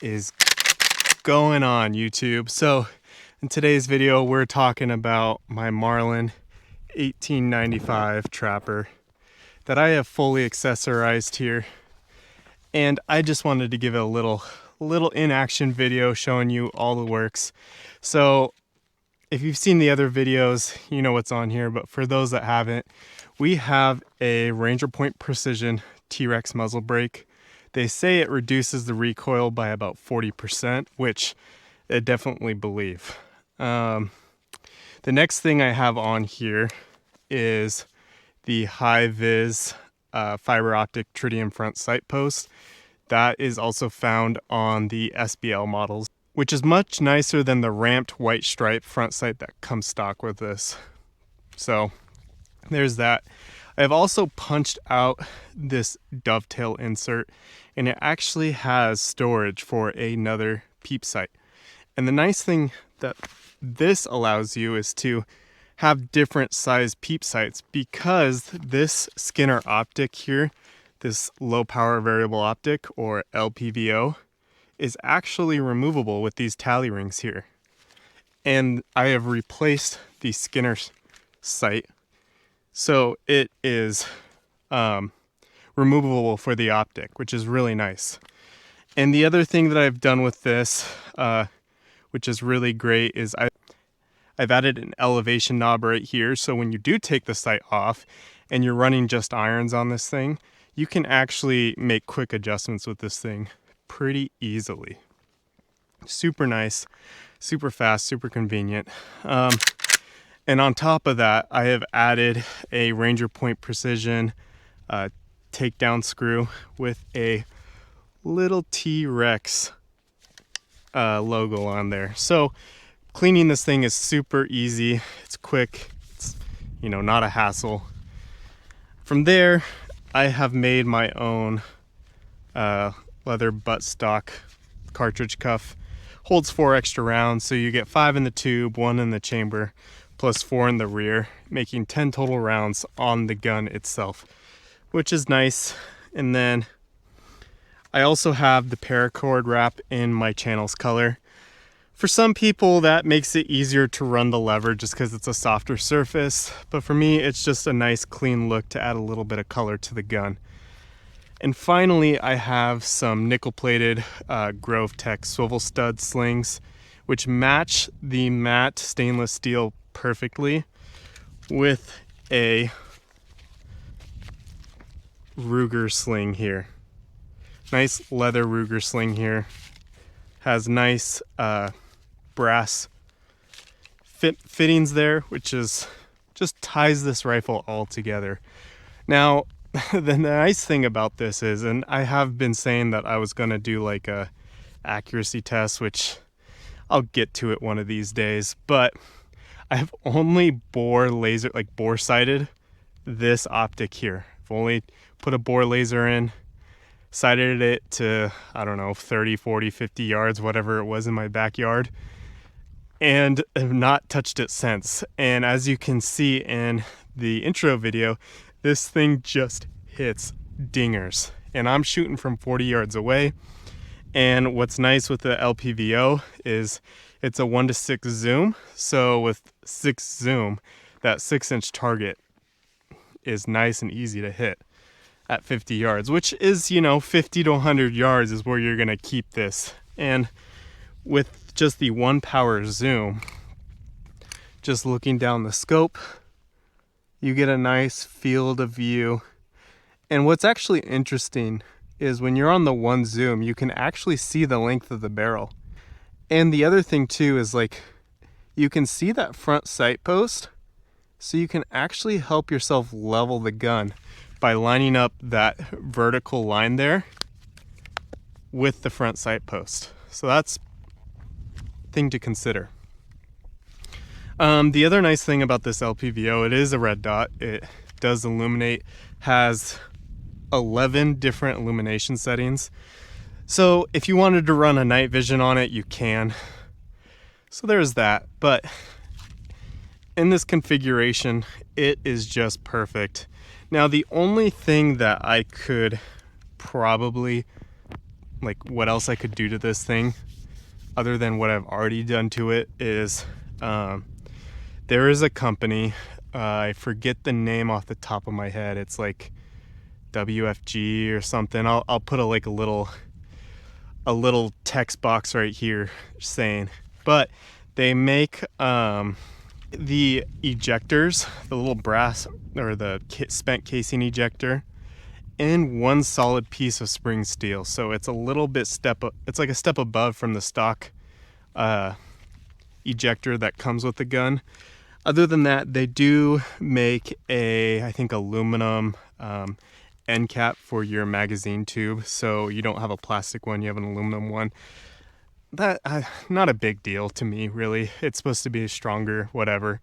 is going on, YouTube? So in today's video we're talking about my Marlin 1895 trapper that I have fully accessorized here, and I just wanted to give it a little in-action video showing you all the works. So if you've seen the other videos, you know what's on here, but for those that haven't, we have a Ranger Point Precision T-Rex muzzle brake. They say it reduces the recoil by about 40%, which I definitely believe. The next thing I have on here is the high-vis fiber optic tritium front sight post. That is also found on the SBL models, which is much nicer than the ramped white stripe front sight that comes stock with this. So there's that. I've also punched out this dovetail insert, and it actually has storage for another peep sight. And the nice thing that this allows you is to have different size peep sights, because this Skinner optic here, this low power variable optic, or LPVO, is actually removable with these tally rings here. And I have replaced the Skinner sight, so it is removable for the optic, which is really nice. And the other thing that I've done with this, which is really great, is I've added an elevation knob right here, so when you do take the sight off and you're running just irons on this thing, you can actually make quick adjustments with this thing pretty easily. Super nice, super fast, super convenient. And on top of that, I have added a Ranger Point Precision takedown screw with a little T-Rex logo on there. So cleaning this thing is super easy. It's quick. It's, you know, not a hassle. From there, I have made my own leather buttstock cartridge cuff. Holds 4 extra rounds, so you get 5 in the tube, 1 in the chamber, plus 4 in the rear, making 10 total rounds on the gun itself, which is nice. And then I also have the paracord wrap in my channels color. For some people that makes it easier to run the lever just because it's a softer surface, but for me it's just a nice clean look to add a little bit of color to the gun. And finally, I have some nickel-plated Grove Tech swivel stud slings, which match the matte stainless steel perfectly with a Ruger sling here. Nice leather Ruger sling here. Has nice brass fittings there, which is just ties this rifle all together. Now, the nice thing about this is, and I have been saying that I was gonna do like a accuracy test, which I'll get to it one of these days, but I have only bore sighted this optic here. I've only put a bore laser in, sighted it to, I don't know, 30, 40, 50 yards, whatever it was in my backyard, and have not touched it since. And as you can see in the intro video, this thing just hits dingers, and I'm shooting from 40 yards away. And what's nice with the LPVO is it's a 1:6 zoom, so with 6 zoom, that 6-inch target is nice and easy to hit at 50 yards, which is, you know, 50 to 100 yards is where you're gonna keep this. And with just the 1 power zoom, just looking down the scope, you get a nice field of view. And what's actually interesting is when you're on the 1 zoom, you can actually see the length of the barrel. And the other thing too is, like, you can see that front sight post, so you can actually help yourself level the gun by lining up that vertical line there with the front sight post. So that's a thing to consider. The other nice thing about this LPVO, it is a red dot. It does illuminate, has 11 different illumination settings. So if you wanted to run a night vision on it, you can. So there's that. But in this configuration, it is just perfect. Now, the only thing that I could probably like what else I could do to this thing other than what I've already done to it is there is a company, I forget the name off the top of my head. It's like WFG or something. I'll put a little text box right here saying, but they make the ejectors, the little brass or the spent casing ejector, in one solid piece of spring steel. So it's a little bit it's like a step above from the stock ejector that comes with the gun. Other than that, they do make I think aluminum end cap for your magazine tube, so you don't have a plastic one, you have an aluminum one. That not a big deal to me, really. It's supposed to be stronger, whatever,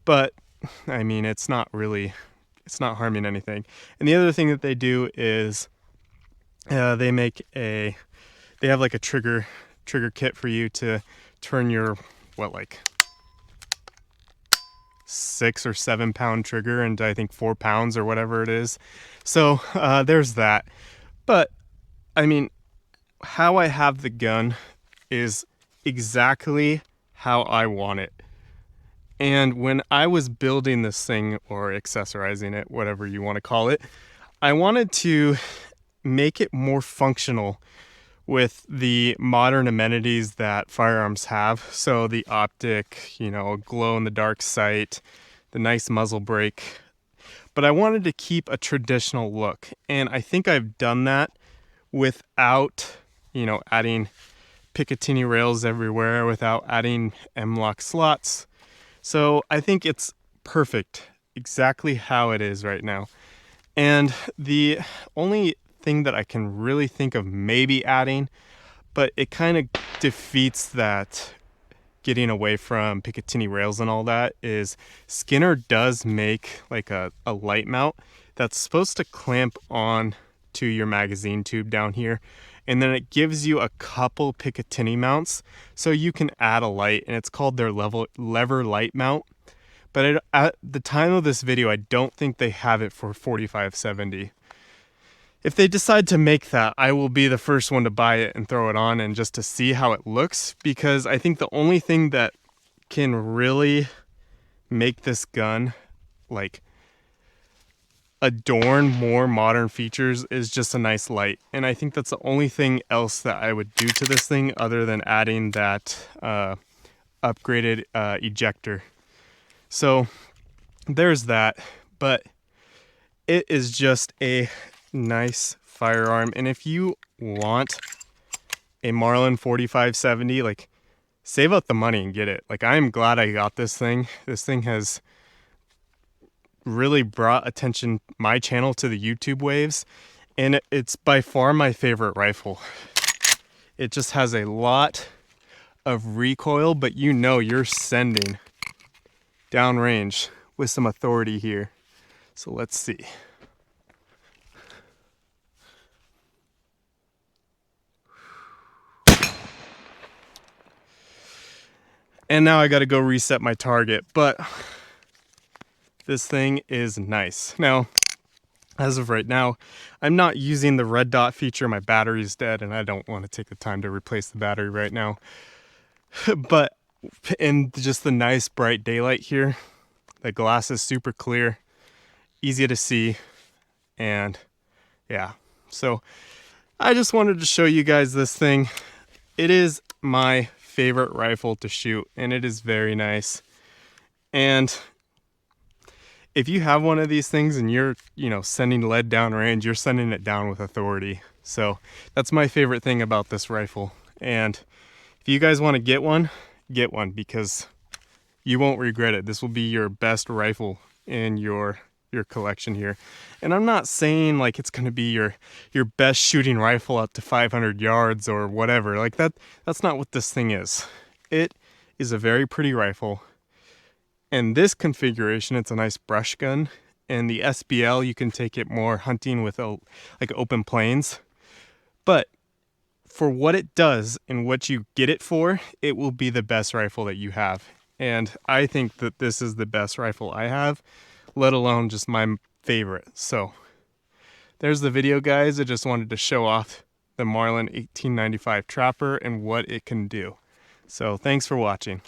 but I mean, it's not harming anything. And the other thing that they do is they have like a trigger kit for you to turn your like 6 or 7 pound trigger into, I think, 4 pounds or whatever it is. So there's that. But I mean, how I have the gun is exactly how I want it. And when I was building this thing, or accessorizing it, whatever you want to call it, I wanted to make it more functional with the modern amenities that firearms have. So the optic, glow in the dark sight, the nice muzzle brake. But I wanted to keep a traditional look. And I think I've done that without, adding Picatinny rails everywhere, without adding M-lock slots. So I think it's perfect, exactly how it is right now. And the only thing that I can really think of maybe adding, but it kind of defeats that getting away from Picatinny rails and all that, is Skinner does make like a light mount that's supposed to clamp on to your magazine tube down here, and then it gives you a couple Picatinny mounts so you can add a light, and it's called their lever light mount. But at the time of this video, I don't think they have it for 4570. If they decide to make that, I will be the first one to buy it and throw it on, and just to see how it looks, because I think the only thing that can really make this gun like adorn more modern features is just a nice light. And I think that's the only thing else that I would do to this thing other than adding that upgraded ejector. So there's that, but it is just a nice firearm. And if you want a Marlin 4570, like, save up the money and get it. Like, I am glad I got this thing. This thing has really brought my channel to the YouTube waves, and it's by far my favorite rifle. It just has a lot of recoil, but you're sending downrange with some authority here. So let's see. And now I got to go reset my target, but this thing is nice. Now, as of right now, I'm not using the red dot feature. My battery's dead, and I don't want to take the time to replace the battery right now. But in just the nice bright daylight here, the glass is super clear, easy to see, and yeah. So I just wanted to show you guys this thing. It is my favorite rifle to shoot, and it is very nice. And if you have one of these things and you're, sending lead down range, you're sending it down with authority. So that's my favorite thing about this rifle. And if you guys want to get one, because you won't regret it. This will be your best rifle in your collection here. And I'm not saying like it's going to be your best shooting rifle up to 500 yards or whatever. Like that's not what this thing is. It is a very pretty rifle. And this configuration, it's a nice brush gun. And the SBL, you can take it more hunting with like open plains. But for what it does and what you get it for, it will be the best rifle that you have. And I think that this is the best rifle I have, let alone just my favorite. So there's the video, guys. I just wanted to show off the Marlin 1895 Trapper and what it can do. So thanks for watching.